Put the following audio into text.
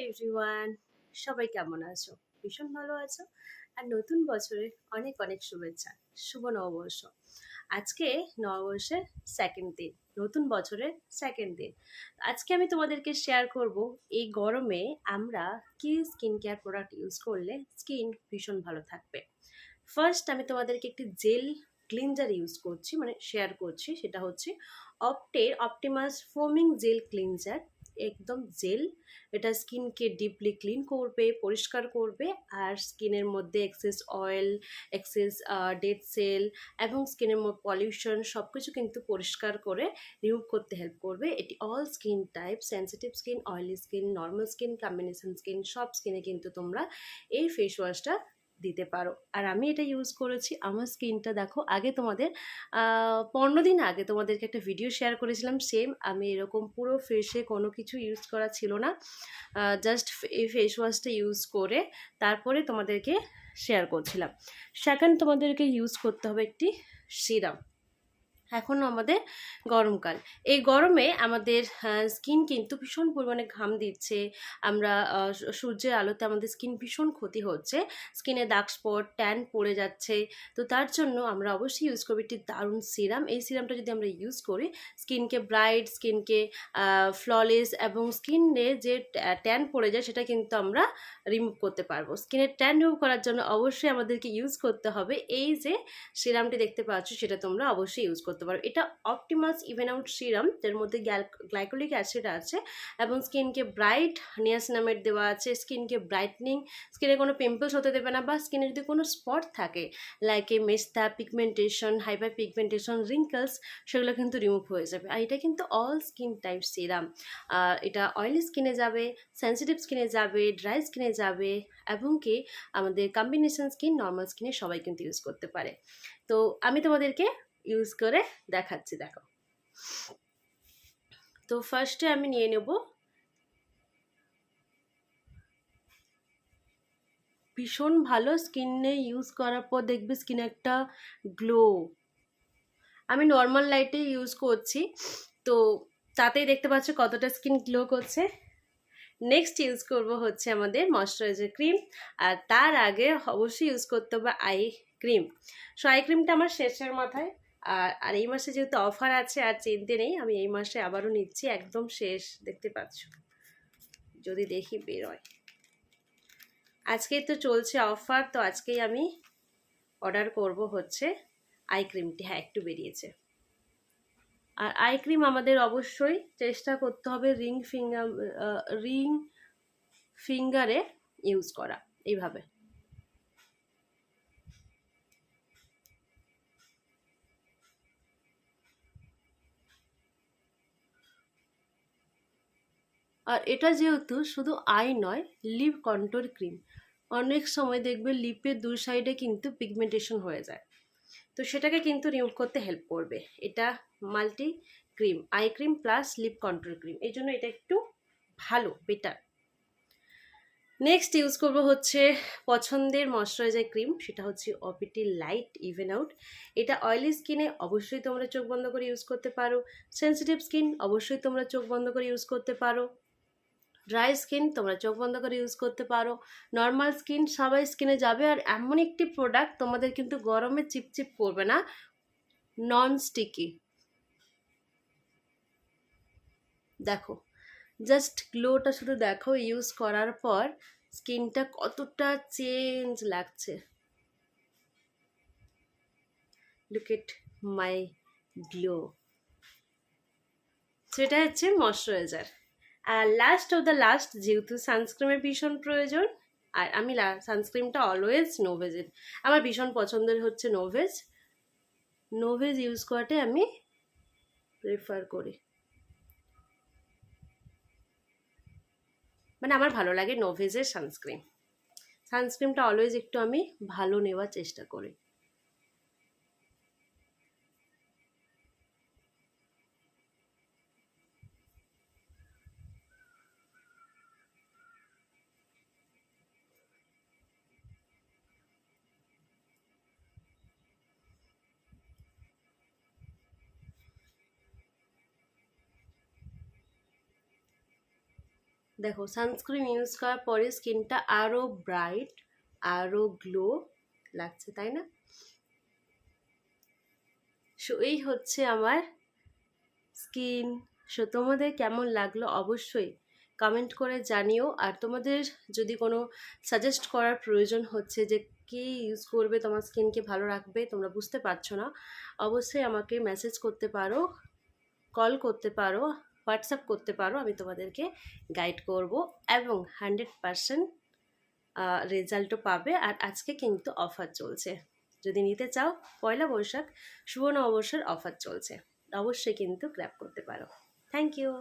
Everyone, সবাই কেমন আছো? ভীষণ ভালো আছো? আর নতুন বছরের অনেক অনেক শুভেচ্ছা। শুভ নববর্ষ। আজকে নববর্ষের সেকেন্ড দিন, নতুন বছরের সেকেন্ড দিন। আজকে আমি তোমাদেরকে শেয়ার করব এই গরমে আমরা কি স্কিন কেয়ার প্রোডাক্ট ইউজ করলে স্কিন ভীষণ ভালো থাকবে। ফার্স্ট আমি তোমাদেরকে একটি জেল ক্লিনজার ইউজ করছি, মানে শেয়ার করছি। সেটা হচ্ছে অপটিমাস ফোমিং জেল ক্লিনজার। একদম জেল, এটা স্কিনকে ডিপলি ক্লিন করবে, পরিষ্কার করবে, আর স্কিনের মধ্যে excess oil, excess dead cell এবং স্কিনের মধ্যে পলিউশন সব কিছু কিন্তু পরিষ্কার করে রিমুভ করতে হেল্প করবে। এটি all skin type, sensitive skin, oily skin, normal skin, combination skin, সব স্কিনে কিন্তু তোমরা এই ফেস ওয়াশটা দিতে পারো। আর আমি এটা ইউজ করেছি। আমার স্কিনটা দেখো, আগে তোমাদের 15 দিন আগে তোমাদেরকে একটা ভিডিও শেয়ার করেছিলাম, সেম আমি এরকম পুরো ফেসে কোনো কিছু ইউজ করা ছিল না, জাস্ট এই ফেস ওয়াশটা ইউজ করে তারপরে তোমাদেরকে শেয়ার করছিলাম। সেকেন্ড তোমাদেরকে ইউজ করতে হবে একটি সিরাম। এখন আমাদের গরমকাল, এই গরমে আমাদের স্কিন কিন্তু ভীষণ পরিমাণে ঘাম দিচ্ছে। আমরা সূর্যের আলোতে আমাদের স্কিন ভীষণ ক্ষতি হচ্ছে, স্কিনে দাগ স্পট, ট্যান পড়ে যাচ্ছে। তো তার জন্য আমরা অবশ্যই ইউজ করবো একটি দারুণ সিরাম। এই সিরামটা যদি আমরা ইউজ করি, স্কিনকে ব্রাইট, স্কিনকে ফ্ললেস এবং স্কিনে যে ট্যান পড়ে যায় সেটা কিন্তু আমরা রিমুভ করতে পারবো। স্কিনের ট্যান রিমুভ করার জন্য অবশ্যই আমাদেরকে ইউজ করতে হবে এই যে সিরামটি দেখতে পাচ্ছ, সেটা তোমরা অবশ্যই ইউজ করতে পারো। এটা অপটিমাস ইভেন আউট সিরাম, এর মধ্যে গ্লাইকোলিক অ্যাসিড আছে এবং স্কিনকে ব্রাইট, নিয়াসিনামেড দেওয়া আছে, স্কিনকে ব্রাইটনিং, স্কিনে কোনো পিম্পলস হতে দেবে না, বা স্কিনে যদি কোনো স্পট থাকে লাইক এ মেস্তা, পিগমেন্টেশন, হাইপার পিগমেন্টেশন, রিঙ্কলস, সেগুলো কিন্তু রিমুভ হয়ে যাবে। আর এটা কিন্তু অল স্কিন টাইপ সিরাম। এটা অয়েলি স্কিনে যাবে, সেন্সিটিভ স্কিনে যাবে, ড্রাই স্কিনে যাবে, এবং কি আমাদের কম্বিনেশন স্কিন, নর্মাল স্কিনে সবাই কিন্তু ইউজ করতে পারে। তো আমি তোমাদেরকে ইউজ করে দেখাচ্ছি, দেখো। তো ফার্স্টে আমি নিয়ে নেব ভীষণ ভালো, স্কিনে ইউজ করার পর দেখবে স্কিন একটা গ্লো। আমি নর্মাল লাইটে ইউজ করছি, তো তাতেই দেখতে পাচ্ছ কতটা স্কিন গ্লো করছে। নেক্সট ইউজ করব হচ্ছে আমাদের ময়শ্চারাইজার ক্রিম, আর তার আগে অবশ্যই ইউজ করতে হবে আই ক্রিম। সো আই ক্রিমটা আমার শেষের মাথায়, আর এই মাসে যেহেতু অফার আছে আর চিনতে নেই, আমি এই মাসে আবারও নিচ্ছি, একদম শেষ দেখতে পাচ্ছ, যদি দেখি বেরোয়। আজকেই তো চলছে অফার, তো আজকেই আমি অর্ডার করব হচ্ছে আই ক্রিমটি। হ্যাঁ, একটু বেরিয়েছে। আর আই ক্রিম আমাদের অবশ্যই চেষ্টা করতে হবে রিং ফিঙ্গারে ইউজ করা, এইভাবে। আর এটা যেহেতু শুধু আই নয়, লিপ কন্ট্রোল ক্রিম, অনেক সময় দেখবে লিপের দুই সাইডে কিন্তু পিগমেন্টেশন হয়ে যায়, তো সেটাকে কিন্তু রিমুভ করতে হেল্প করবে। এটা multi cream, eye cream plus lip control cream, এই জন্য এটা একটু ভালো, বেটার। নেক্সট ইউজ করবো হচ্ছে পছন্দের ময়শ্চারাইজার ক্রিম, সেটা হচ্ছে অপিটি লাইট ইভেন আউট। এটা অয়েলি স্কিনে অবশ্যই তোমরা চোখ বন্ধ করে ইউজ করতে পারো, সেন্সিটিভ স্কিন অবশ্যই তোমরা চোখ বন্ধ করে ইউজ করতে পারো, ড্রাই স্কিন তোমরা চোখ বন্ধ করে ইউজ করতে পারো, নর্মাল স্কিন সবাই স্কিনে যাবে। আর এমন একটি প্রোডাক্ট তোমাদের কিন্তু গরমে চিপচিপ করবে না, নন স্টিকি। দেখো, জাস্ট গ্লোটা শুধু দেখো ইউজ করার পর স্কিনটা কতটা চেঞ্জ লাগছে। Look at my glow. সেটা হচ্ছে ময়শ্চারাইজার। আর লাস্ট অফ দ্য লাস্ট, যেহেতু সানস্ক্রিমের ভীষণ প্রয়োজন, আর আমি সানস্ক্রিমটা অলওয়েজ নোভেজের, আমার ভীষণ পছন্দের হচ্ছে নোভেজ। নোভেজ ইউজ করাটাই আমি প্রেফার করি, মানে আমার ভালো লাগে নোভেজের সানস্ক্রিন। সানস্ক্রিনটা অলওয়েজ একটু আমি ভালো নেওয়ার চেষ্টা করি। দেখো সানস্ক্রিন ইউজ করার পরে স্কিনটা আরও ব্রাইট, আরও গ্লো লাগছে, তাই না? সো এই হচ্ছে আমার স্কিন। সো তোমাদের কেমন লাগলো অবশ্যই কমেন্ট করে জানিও। আর তোমাদের যদি কোনো সাজেস্ট করার প্রয়োজন হচ্ছে যে কী ইউজ করবে তোমার স্কিনকে ভালো রাখবে, তোমরা বুঝতে পারছো না, অবশ্যই আমাকে মেসেজ করতে পারো, কল করতে পারো, হোয়াটসঅ্যাপ করতে পারো, আমি তোমাদেরকে গাইড করব এবং 100% রেজাল্টও পাবে। আর আজকে কিন্তু অফার চলছে, যদি নিতে চাও পয়লা বৈশাখ শুভ নববর্ষের অফার চলছে, অবশ্যই কিন্তু গ্র্যাব করতে পারো। Thank you.